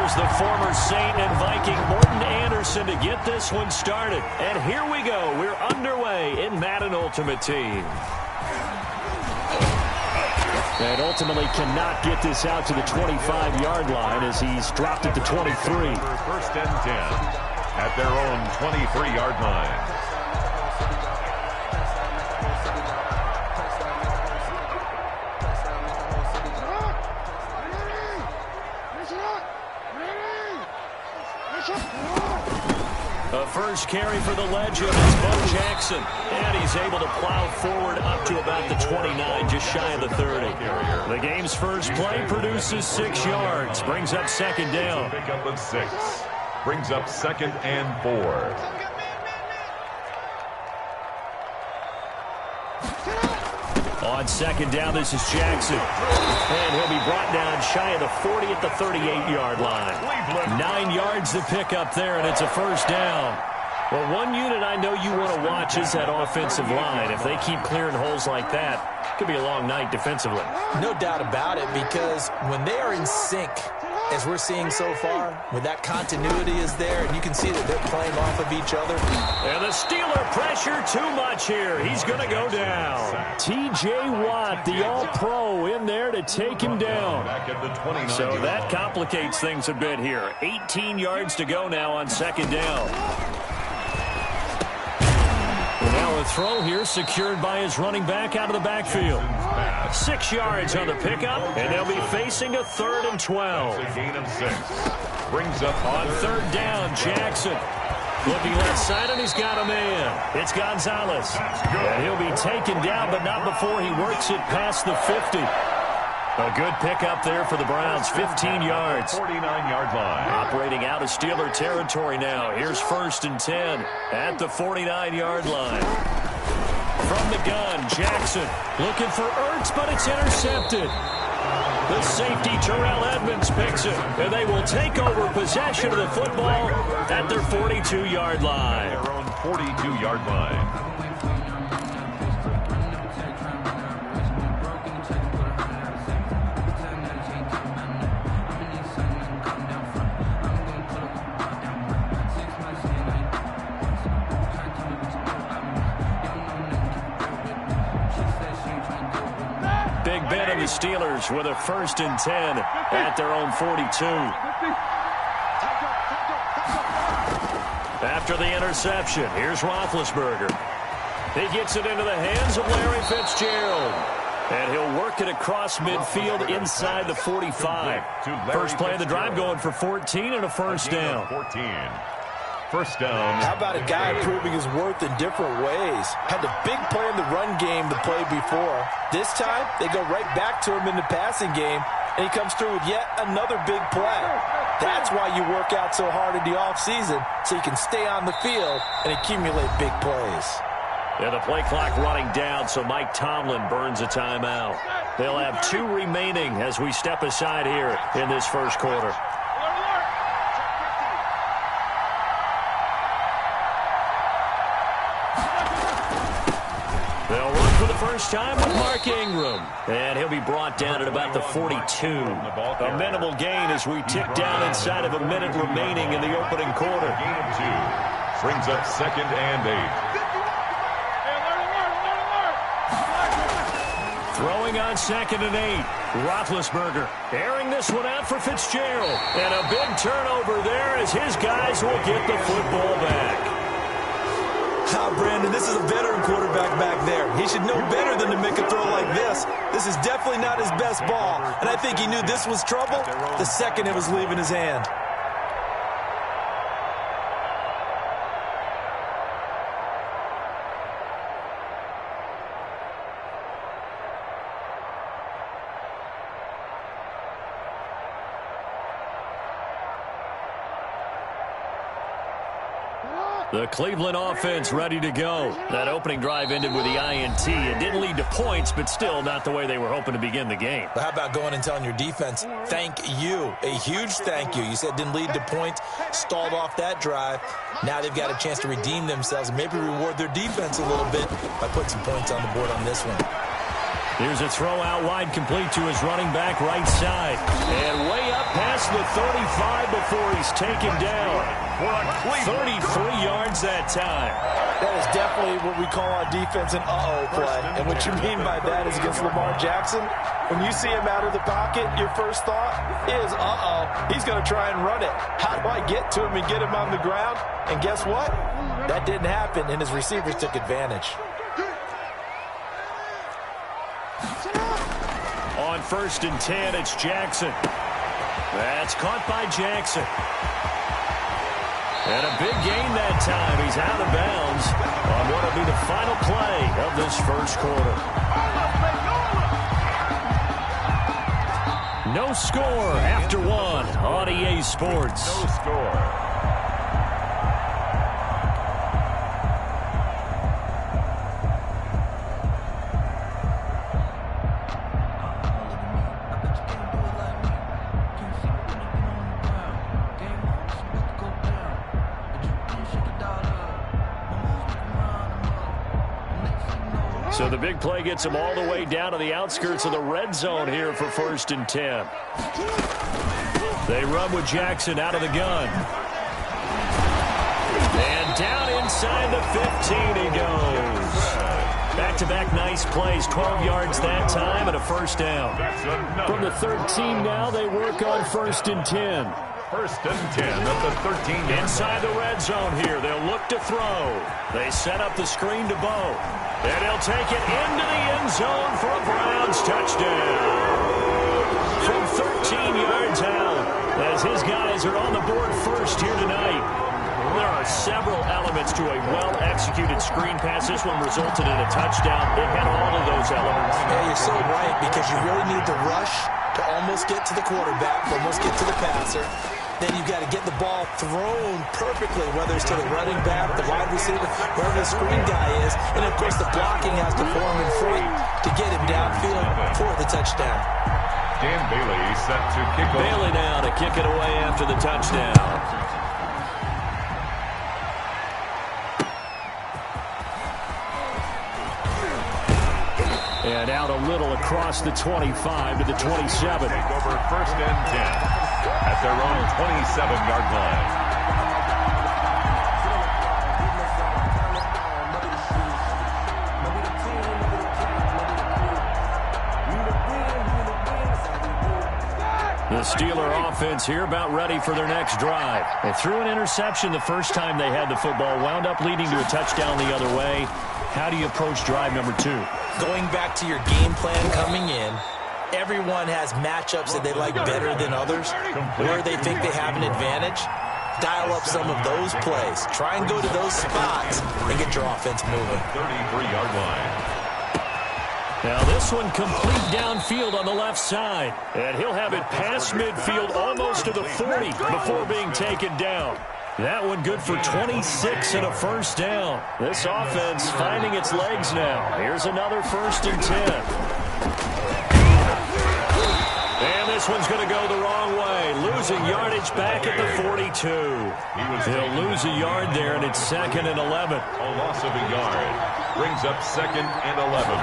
Here's the former Saint and Viking Morten Andersen to get this one started. And here we go. We're underway in Madden Ultimate Team. And ultimately cannot get this out to the 25-yard line as he's dropped it to 23. First and 10 at their own 23-yard line. A first carry for the legend is Bo Jackson. And he's able to plow forward up to about the 29, just shy of the 30. The game's first play produces 6 yards. Brings up second down. Pick up of 6. Brings up second and 4. On second down, this is Jackson. And he'll be brought down shy of the 40 at the 38-yard line. 9 yards to pick up there, and it's a first down. Well, one unit I know you want to watch is that offensive line. If they keep clearing holes like that, it could be a long night defensively. No doubt about it, because when they are in sync, as we're seeing so far, when that continuity is there, and you can see that they're playing off of each other. And the Steeler pressure too much here. He's going to go down. T.J. Watt, the All-Pro, in there to take him down. So that complicates things a bit here. 18 yards to go now on second down. Now a throw here secured by his running back out of the backfield. 6 yards on the pickup, and they'll be facing a 3rd and 12. A gain of 6. Brings up on third down, Jackson. Looking left side, and he's got a man. It's Gonzalez. And he'll be taken down, but not before he works it past the 50. A good pickup there for the Browns, 15 yards. 49-yard line. Operating out of Steeler territory now. Here's 1st and 10 at the 49-yard line. From the gun, Jackson looking for Ertz, but it's intercepted. The safety, Terrell Edmonds, picks it, and they will take over possession of the football at their 42-yard line. Their own 42-yard line. Big Ben and the Steelers with a 1st and 10 at their own 42. After the interception, here's Roethlisberger. He gets it into the hands of Larry Fitzgerald. And he'll work it across midfield inside the 45. First play of the drive going for 14 and a first down. 14. First down. How about a guy proving his worth in different ways? Had the big play in the run game the play before. This time, they go right back to him in the passing game, and he comes through with yet another big play. That's why you work out so hard in the offseason, so you can stay on the field and accumulate big plays. Yeah, the play clock running down, so Mike Tomlin burns a timeout. They'll have 2 remaining as we step aside here in this first quarter. They'll run for the first time with Mark Ingram. And he'll be brought down at about the 42. A minimal gain as we tick down inside of a minute remaining in the opening quarter. Gain of 2. Brings up 2nd and 8. Throwing on 2nd and 8. Roethlisberger airing this one out for Fitzgerald. And a big turnover there as his guys will get the football back. Brandon, this is a veteran quarterback back there. He should know better than to make a throw like this. This is definitely not his best ball, and I think he knew this was trouble the second it was leaving his hand. The Cleveland offense ready to go. That opening drive ended with the INT. It didn't lead to points, but still not the way they were hoping to begin the game. But how about going and telling your defense, thank you, a huge thank you. You said didn't lead to points, stalled off that drive. Now they've got a chance to redeem themselves and maybe reward their defense a little bit by putting some points on the board on this one. Here's a throw out wide, complete to his running back right side. And way up past the 35 before he's taken down. 33 yards that time. That is definitely what we call on defense an uh-oh play. And what you mean by that is against Lamar Jackson, when you see him out of the pocket, your first thought is, uh-oh, he's going to try and run it. How do I get to him and get him on the ground? And guess what? That didn't happen, and his receivers took advantage. On 1st and 10, it's Jackson. That's caught by Jackson. And a big gain that time. He's out of bounds on what will be the final play of this first quarter. No score after one on EA Sports. No score. So the big play gets him all the way down to the outskirts of the red zone here for 1st and 10. They run with Jackson out of the gun. And down inside the 15 he goes. Back-to-back nice plays, 12 yards that time and a first down. From the 13 now, they work on 1st and 10. 1st and 10 at the 13. Inside the red zone here, they'll look to throw. They set up the screen to Bo. And he'll take it into the end zone for a Browns touchdown. From 13 yards out, as his guys are on the board first here tonight. There are several elements to a well-executed screen pass. This one resulted in a touchdown. It had all of those elements. Yeah, you're so right, because you really need to rush to almost get to the quarterback, almost get to the passer. Then you've got to get the ball thrown perfectly, whether it's to the running back, the wide receiver, wherever the screen guy is. And, of course, the blocking has to form in front to get him downfield for the touchdown. Dan Bailey set to kick off. Bailey now to kick it away after the touchdown. And out a little across the 25 to the 27. Take over 1st and 10 at their own 27-yard line. The Steeler offense here about ready for their next drive. They threw an interception the first time they had the football, wound up leading to a touchdown the other way. How do you approach drive number 2? Going back to your game plan coming in, everyone has matchups that they like better than others, where they think they have an advantage. Dial up some of those plays. Try and go to those spots and get your offense moving. 33-yard line. Now this one complete downfield on the left side. And he'll have it past midfield almost to the 40 before being taken down. That one good for 26 and a first down. This offense finding its legs now. Here's another 1st and 10. And this one's going to go the wrong way. Losing yardage back at the 42. He'll lose a yard there, and it's 2nd and 11. A loss of a yard. Brings up 2nd and 11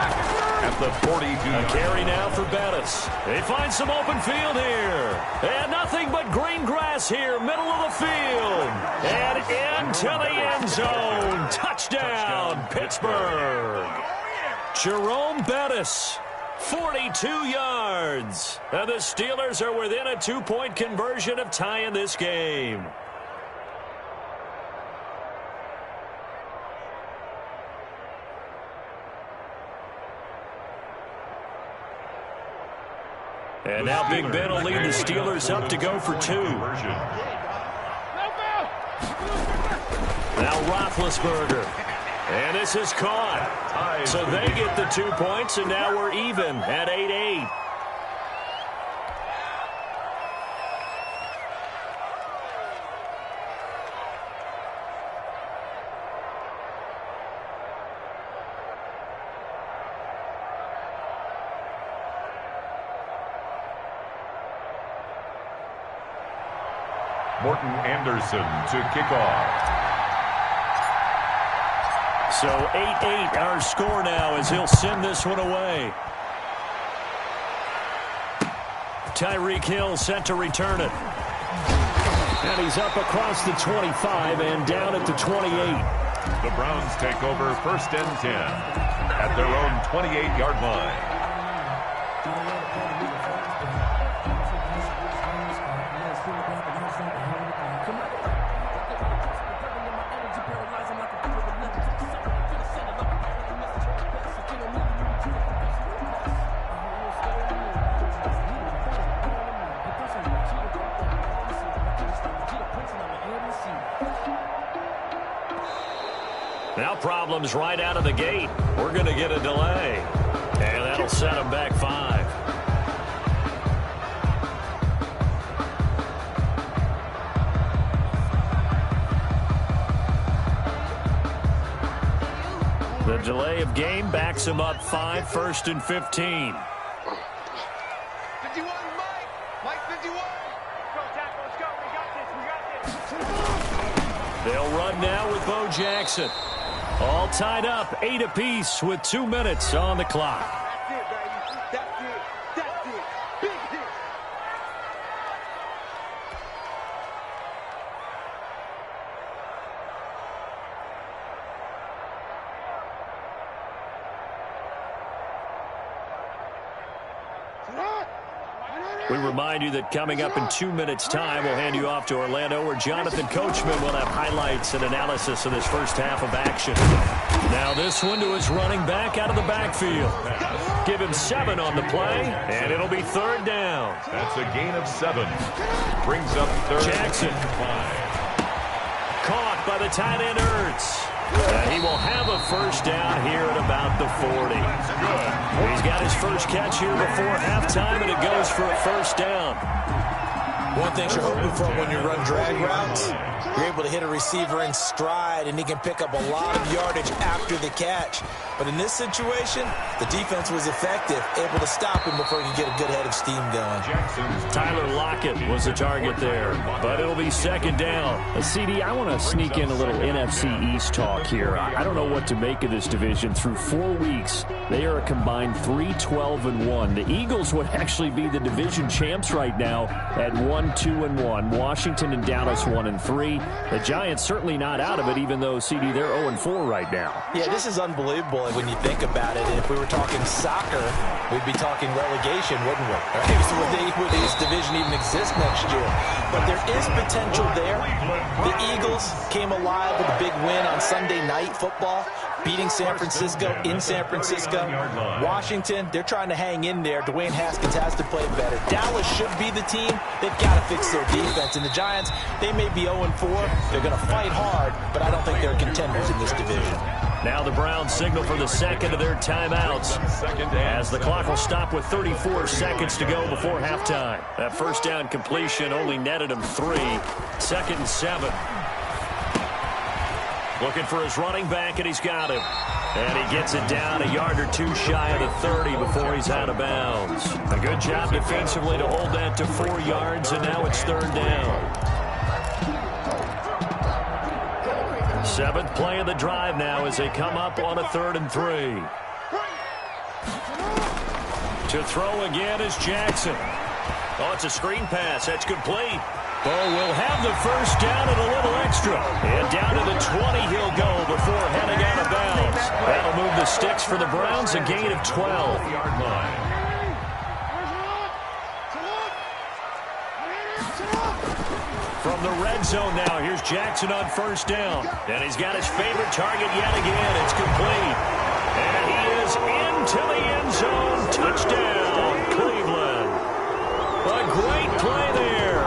at the 42. A carry now for Bettis. They find some open field here. And nothing but green grass here, middle of the field. And into the end zone. Touchdown, Pittsburgh. Jerome Bettis. 42 yards. And the Steelers are within a 2-point conversion of tying this game. And now Big Ben will lead the Steelers up to go for 2. Now Roethlisberger. And this is caught. So they get the 2 points, and now we're even at 8-8. Morton Anderson to kick off. So 8-8 our score now as he'll send this one away. Tyreek Hill set to return it. And he's up across the 25 and down at the 28. The Browns take over 1st and 10 at their own 28-yard line. Now problems right out of the gate. We're going to get a delay. And that'll set them back 5. The delay of game backs him up 5, 1st and 15. 51, Mike. Mike 51. Go, tackle. Let's go. We got this. They'll run now with Bo Jackson. All tied up, 8 apiece with 2 minutes on the clock. That's it, baby. That's it. That's it. Big hit. We remind you that coming up in 2 minutes' time, we'll hand you off to Orlando, where Jonathan Coachman will have highlights and analysis of this first half of action. Now this one to his running back out of the backfield. Give him 7 on the play, and it'll be 3rd down. That's a gain of 7. Brings up 3rd. Jackson. Caught by the tight end Ertz. He will have a 1st down here at about the 40. He's got his first catch here before halftime, and it goes for a 1st down. One thing you're hoping for when you run drag routes, you're able to hit a receiver in stride, and he can pick up a lot of yardage after the catch. But in this situation, the defense was effective, able to stop him before he could get a good head of steam going. Tyler Lockett was the target there, but it'll be 2nd down. CD, I want to sneak in a little NFC East talk here. I don't know what to make of this division. Through 4 weeks, they are a combined 3-12-1. The Eagles would actually be the division champs right now at 1-2-1. Washington and Dallas 1-3. The Giants certainly not out of it, even though, CD, they're 0-4 right now. Yeah, this is unbelievable when you think about it. And if we were talking soccer, we'd be talking relegation, wouldn't we? Right? So would this division even exist next year? But there is potential there. The Eagles came alive with a big win on Sunday Night Football, beating San Francisco in San Francisco. Washington, they're trying to hang in there. Dwayne Haskins has to play better. Dallas should be the team. They've got to fix their defense. And the Giants, they may be 0-4. They're going to fight hard, but I don't think they're contenders in this division. Now the Browns signal for the 2nd of their timeouts, as the clock will stop with 34 seconds to go before halftime. That 1st down completion only netted him 3. 2nd and 7. Looking for his running back, and he's got him. And he gets it down a yard or 2 shy of the 30 before he's out of bounds. A good job defensively to hold that to 4 yards, and now it's 3rd down. 7th play of the drive now as they come up on a 3rd and 3. To throw again is Jackson. Oh, it's a screen pass. That's complete. Bo will have the 1st down and a little extra. And down to the 20 he'll go before heading out of bounds. That'll move the sticks for the Browns, a gain of 12. From the red zone now, here's Jackson on 1st down. And he's got his favorite target yet again. It's complete. And he is into the end zone. Touchdown, Cleveland. A great play there.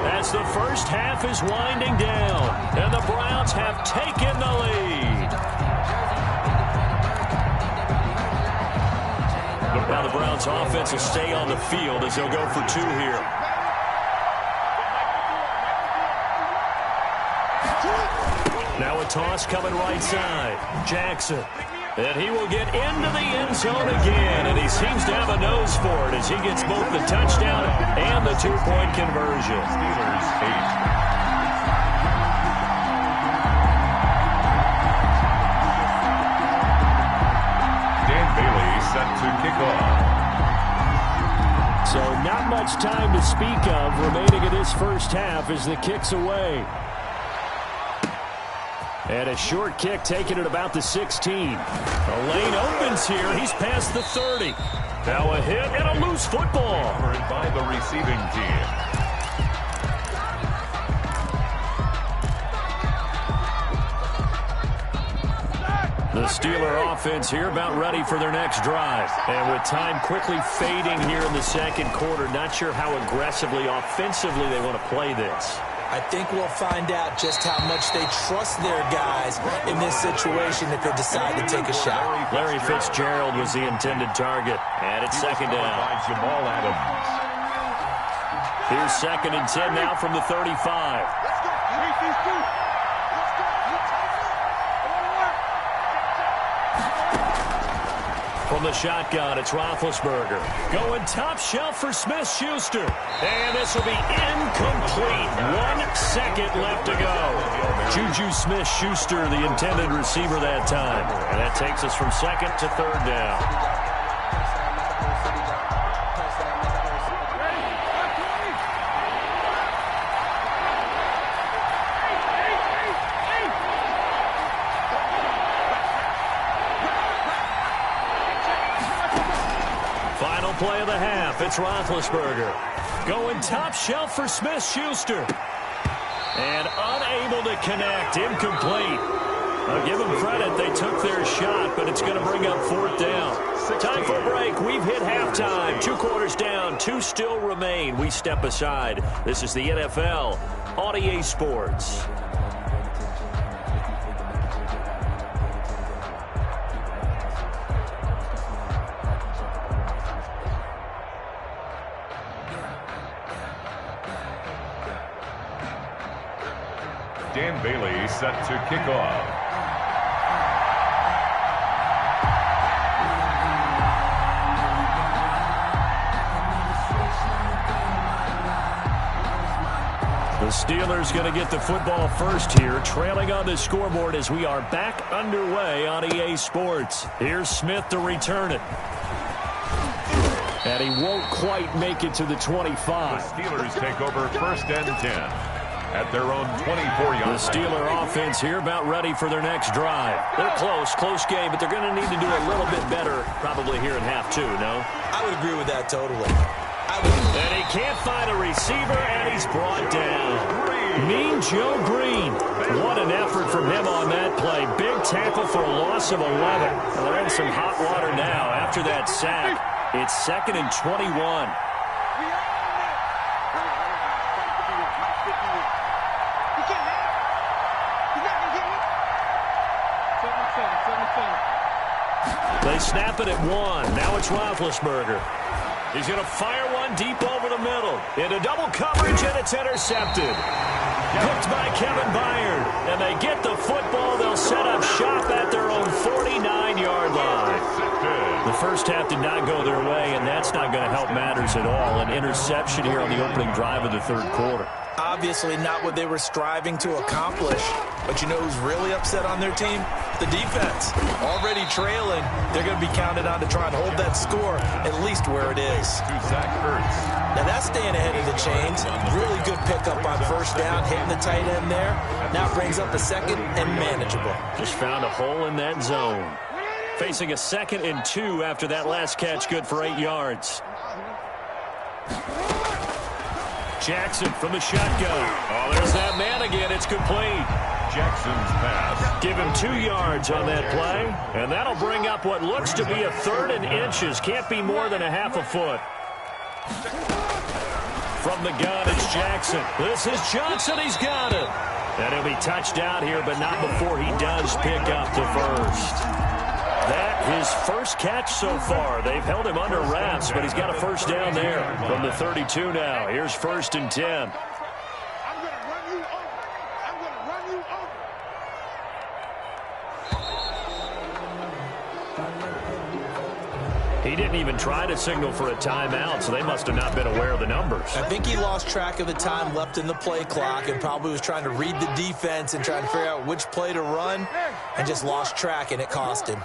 As the first half is winding down, and the Browns have taken the lead. Now the Browns offense will stay on the field as they'll go for 2 here. Now a toss coming right side. Jackson. And he will get into the end zone again. And he seems to have a nose for it as he gets both the touchdown and the 2-point conversion. Steelers 8. Set to kick off. So not much time to speak of remaining in this first half as the kick's away. And a short kick taken at about the 16. The lane opens here. He's past the 30. Now a hit and a loose football. Covered by the receiving team. The Steeler offense here about ready for their next drive. And with time quickly fading here in the second quarter, not sure how aggressively, offensively they want to play this. I think we'll find out just how much they trust their guys in this situation if they decide to take a shot. Larry Fitzgerald was the intended target, and it's second down. Jamal Adams. Here's 2nd and 10 now from the 35. From the shotgun, it's Roethlisberger. Going top shelf for Smith-Schuster. And this will be incomplete. 1 second left to go. Juju Smith-Schuster, the intended receiver that time. And that takes us from 2nd to 3rd down. Play of the half. It's Roethlisberger going top shelf for Smith-Schuster. And unable to connect. Incomplete. I'll give them credit. They took their shot, but it's going to bring up 4th down. Time for a break. We've hit halftime. 2 quarters down. 2 still remain. We step aside. This is the NFL on EA Sports. Dan Bailey set to kick off. The Steelers going to get the football first here, trailing on the scoreboard as we are back underway on EA Sports. Here's Smith to return it. And he won't quite make it to the 25. The Steelers take over 1st and 10. At their own 24-yard line. The Steeler offense here about ready for their next drive. They're close game, but they're going to need to do a little bit better probably here in half 2, no? I would agree with that totally. And he can't find a receiver, and he's brought down. Mean Joe Green. What an effort from him on that play. Big tackle for a loss of 11. Well, they're in some hot water now after that sack. It's 2nd and 21. They snap it at 1. Now it's Roethlisberger. He's going to fire one deep over the middle. Into double coverage, and it's intercepted. Hooked by Kevin Byard. And they get the football. They'll set up shop at their own 49-yard line. The first half did not go their way, and that's not going to help matters at all. An interception here on the opening drive of the 3rd quarter. Obviously not what they were striving to accomplish. But you know who's really upset on their team? The defense. Already trailing, they're going to be counted on to try and hold that score at least where it is. Now that's staying ahead of the chains. Really good pickup on 1st down, hitting the tight end there. Now brings up a 2nd and manageable. Just found a hole in that zone. Facing a 2nd and 2 after that last catch, good for 8 yards. Jackson from the shotgun. Oh, there's that man again. It's complete. Jackson's pass. Give him 2 yards on that play, and that'll bring up what looks to be a 3rd and inches. Can't be more than a half a foot. From the gun, it's Jackson. This is Johnson. He's got it. And he'll be touched out here, but not before he does pick up the first. That his first catch so far. They've held him under wraps, but he's got a first down there. From the 32 now, here's 1st and 10. He didn't even try to signal for a timeout, so they must have not been aware of the numbers. I think he lost track of the time left in the play clock and probably was trying to read the defense and trying to figure out which play to run and just lost track, and it cost him.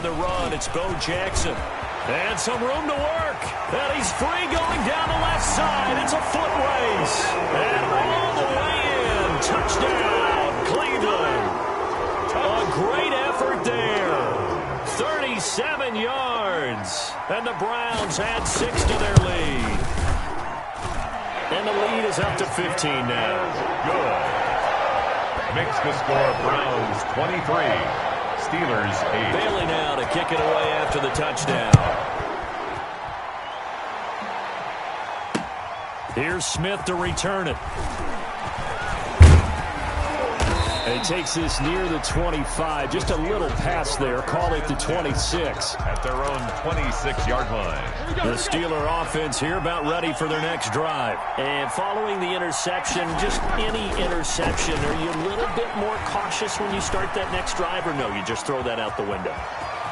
the run. It's Bo Jackson. And some room to work. And he's free going down the left side. It's a foot race. And all the way in. Touchdown, Cleveland. A great effort there. 37 yards. And the Browns add 6 to their lead. And the lead is up to 15 now. Good. Makes the score Browns 23. Steelers 8. Bailey now to kick it away after the touchdown. Here's Smith to return it. And he takes this near the 25. Just a little pass there. Call it the 26. At their own 26-yard line. The Steeler offense here about ready for their next drive. And following the interception, just any interception, are you a little bit more cautious when you start that next drive, or no, you just throw that out the window?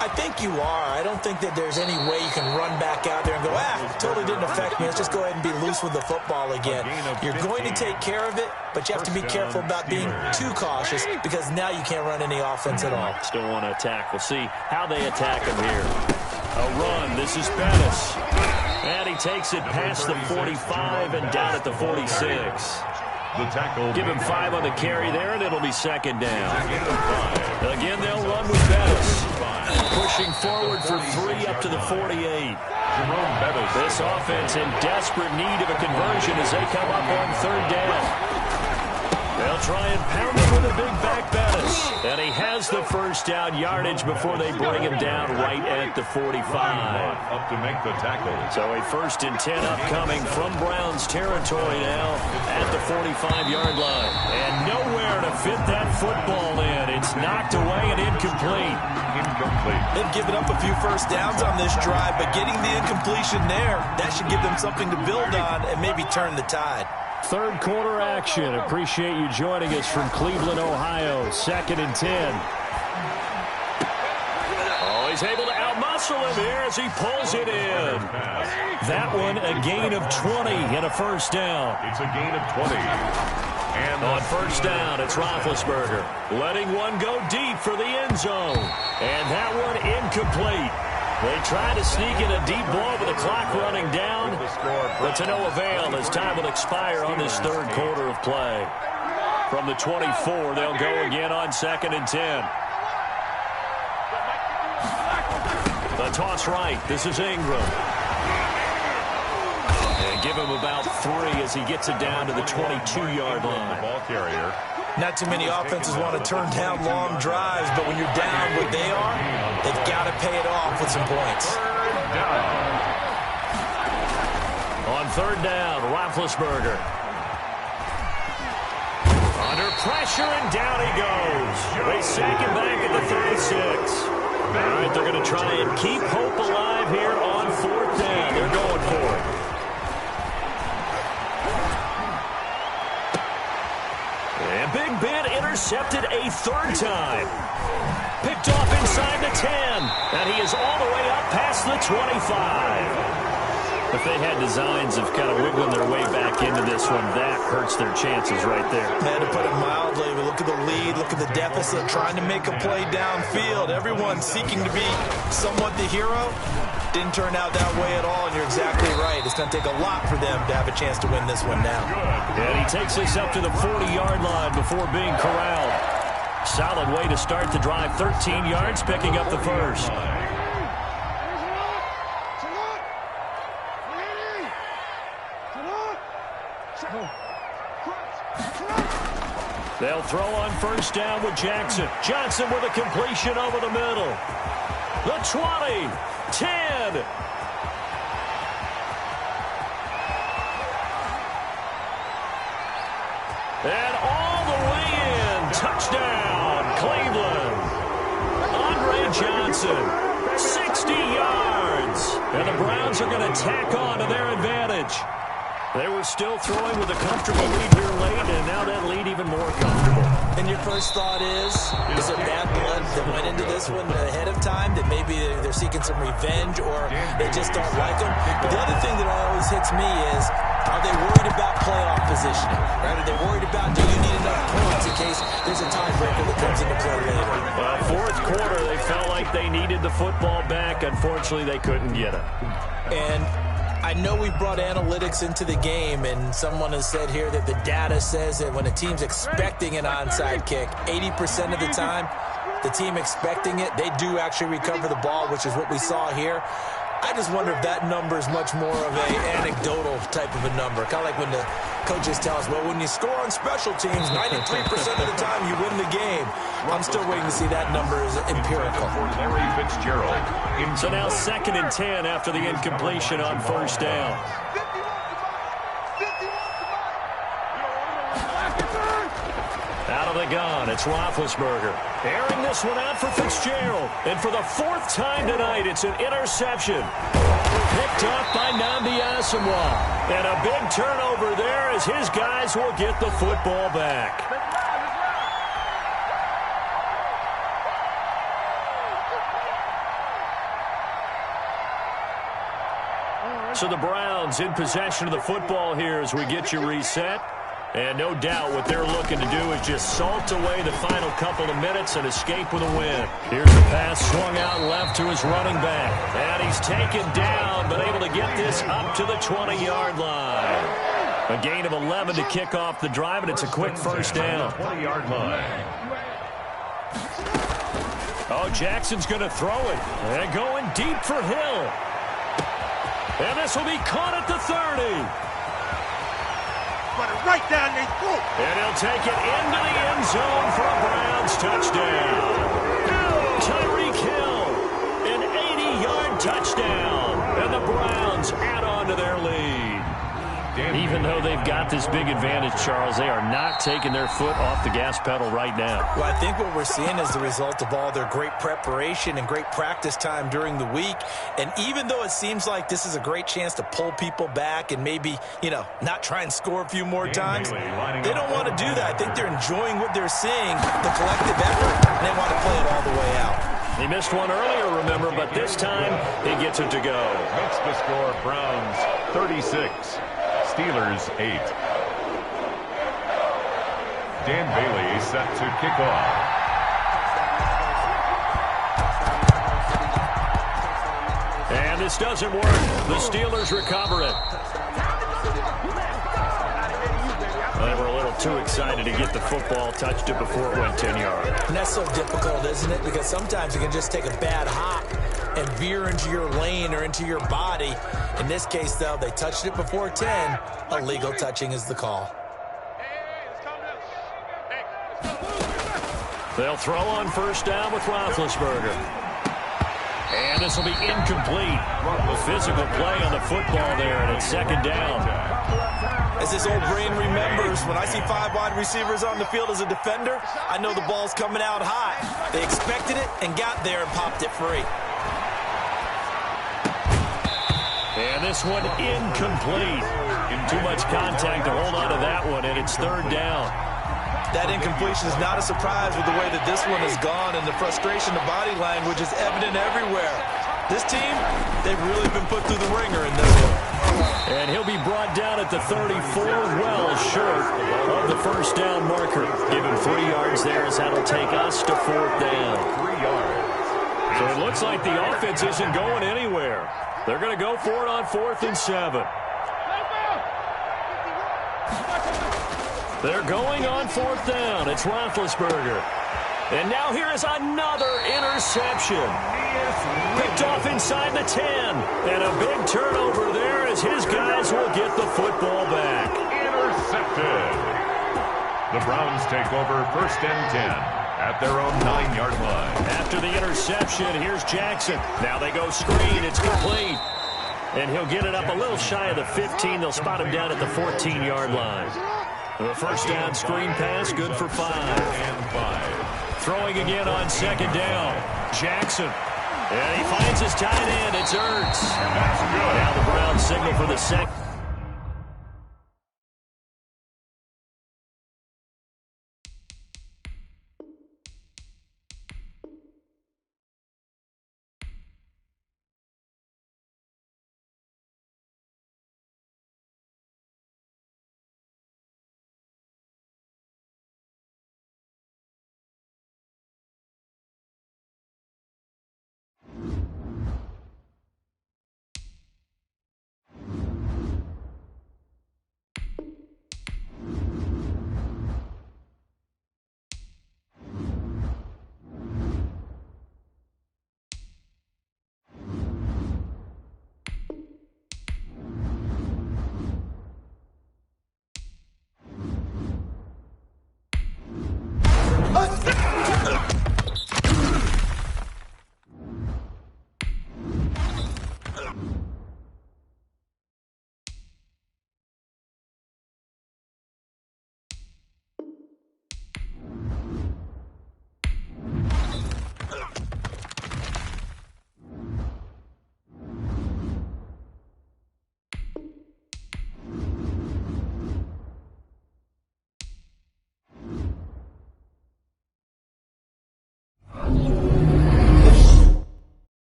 I think you are. I don't think that there's any way you can run back out there and go, totally didn't affect me. Let's just go ahead and be loose with the football again. You're going to take care of it, but you have to be careful about being too cautious because now you can't run any offense at all. Still want to attack. We'll see how they attack him here. A run. This is Bettis. And he takes it past the 45 and down at the 46. The tackle. Give him 5 on the carry there, and it'll be second down. Again, they'll run with Bettis. Pushing forward for 3 up to the 48. This offense in desperate need of a conversion as they come up on third down. They'll try and pound it with a big back Bettis. And he has the first down yardage before they bring him down right at the 45. Up to make the tackle. So a 1st and 10 upcoming from Browns territory now at the 45-yard line. And nowhere to fit that football in. It's knocked away and incomplete. They've given up a few first downs on this drive, but getting the incompletion there, that should give them something to build on and maybe turn the tide. Third quarter action. Appreciate you joining us from Cleveland, Ohio. 2nd and 10. Oh, he's able to outmuscle him here as he pulls it in. That one a gain of 20 and a first down. It's a gain of 20. And on first down, it's Roethlisberger. Letting one go deep for the end zone. And that one incomplete. They try to sneak in a deep blow with the clock running down, but to no avail as time will expire on this third quarter of play. From the 24, they'll go again on 2nd and 10. The toss right. This is Ingram. And give him about 3 as he gets it down to the 22-yard line. Ball carrier. Not too many offenses want to turn down long drives, but when you're down what they are, they've got to pay it off with some points. On third down, Roethlisberger. Under pressure, and down he goes. They sack him back at the 36. All right, they're going to try and keep hope alive here on 4th down. They're going for it. And Big Ben intercepted a 3rd time. Picked off inside the 10. And he is all the way up past the 25. If they had designs of kind of wiggling their way back into this one, that hurts their chances right there. Man, to put it mildly, we look at the lead, look at the deficit, trying to make a play downfield. Everyone seeking to be somewhat the hero. Didn't turn out that way at all, and you're exactly right. It's going to take a lot for them to have a chance to win this one now. And he takes this up to the 40-yard line before being corralled. Solid way to start the drive. 13 yards, picking up the first. They'll throw on first down with Jackson. Johnson with a completion over the middle. The 20, 10. And all the way in. Touchdown, Cleveland. Andre Johnson, 60 yards. And the Browns are going to tack on to their advantage. They were still throwing with a comfortable lead here late, and now that lead even more comfortable. And your first thought is it bad blood that went into this one ahead of time, that maybe they're seeking some revenge or they just don't like them? But the other thing that always hits me is Are they worried about playoff positioning? Right? Are they worried about, do you need enough points in case there's a tiebreaker that comes into play later? Well, fourth quarter, they felt like they needed the football back. Unfortunately, they couldn't get it. And I know we brought analytics into the game, and someone has said here that the data says that when a team's expecting an onside kick, 80% of the time, the team expecting it, they do actually recover the ball, which is what we saw here. I just wonder if that number is much more of an anecdotal type of a number. Kind of like when the coaches tell us, well, when you score on special teams, 93% of the time you win the game. I'm still waiting to see that number is empirical. Larry Fitzgerald. So now 2nd and 10 after the incompletion on first down. Out of the gun, it's Roethlisberger. Airing this one out for Fitzgerald. And for the 4th time tonight, it's an interception. Picked up by Nnamdi Asomugha. And a big turnover there as his guys will get the football back. So the Browns in possession of the football here as we get you reset. And no doubt what they're looking to do is just salt away the final couple of minutes and escape with a win. Here's a pass swung out left to his running back. And he's taken down, but able to get this up to the 20-yard line. A gain of 11 to kick off the drive, and it's a quick first down. 20-yard line. Oh, Jackson's going to throw it. And going deep for Hill. And this will be caught at the 30. Right down the throat. And he'll take it into the end zone for a Browns touchdown. Tyreek Hill, an 80-yard touchdown. And the Browns add on to their lead. Even though they've got this big advantage, Charles, they are not taking their foot off the gas pedal right now. Well, I think what we're seeing is the result of all their great preparation and great practice time during the week. And even though it seems like this is a great chance to pull people back and maybe, not try and score a few more times, they don't want to do that. I think they're enjoying what they're seeing, the collective effort, and they want to play it all the way out. He missed one earlier, remember, but this time he gets it to go. Makes the score Browns 36. Steelers 8. Dan Bailey set to kick off. And this doesn't work. The Steelers recover it. They were a little too excited to get the football, touched it before it went 10 yards. And that's so difficult, isn't it? Because sometimes you can just take a bad hop and veer into your lane or into your body. In this case, though, they touched it before 10. Illegal touching is the call. They'll throw on first down with Roethlisberger. And this will be incomplete. Physical play on the football there, and it's 2nd down. As this old brain remembers, when I see 5 wide receivers on the field as a defender, I know the ball's coming out high. They expected it and got there and popped it free. And this one incomplete. Too much contact to hold on to that one, and it's 3rd down. That incompletion is not a surprise with the way that this one has gone, and the frustration, the body language is evident everywhere. This team, they've really been put through the ringer in this one. And he'll be brought down at the 34, well short of the first down marker. Give him 3 yards there as that'll take us to 4th down. 3 yards. So it looks like the offense isn't going anywhere. They're going to go for it on 4th and 7. They're going on 4th down. It's Roethlisberger. And now here is another interception. Picked off inside the 10. And a big turnover there as his guys will get the football back. Intercepted. The Browns take over 1st and 10 at their own 9-yard line. After the interception, here's Jackson. Now they go screen. It's complete. And he'll get it up a little shy of the 15. They'll spot him down at the 14-yard line. The first down screen pass, good for 5. And 5. Throwing again on 2nd down. Jackson. And he finds his tight end. It's Ertz. That's good. Now the Browns signal for the second.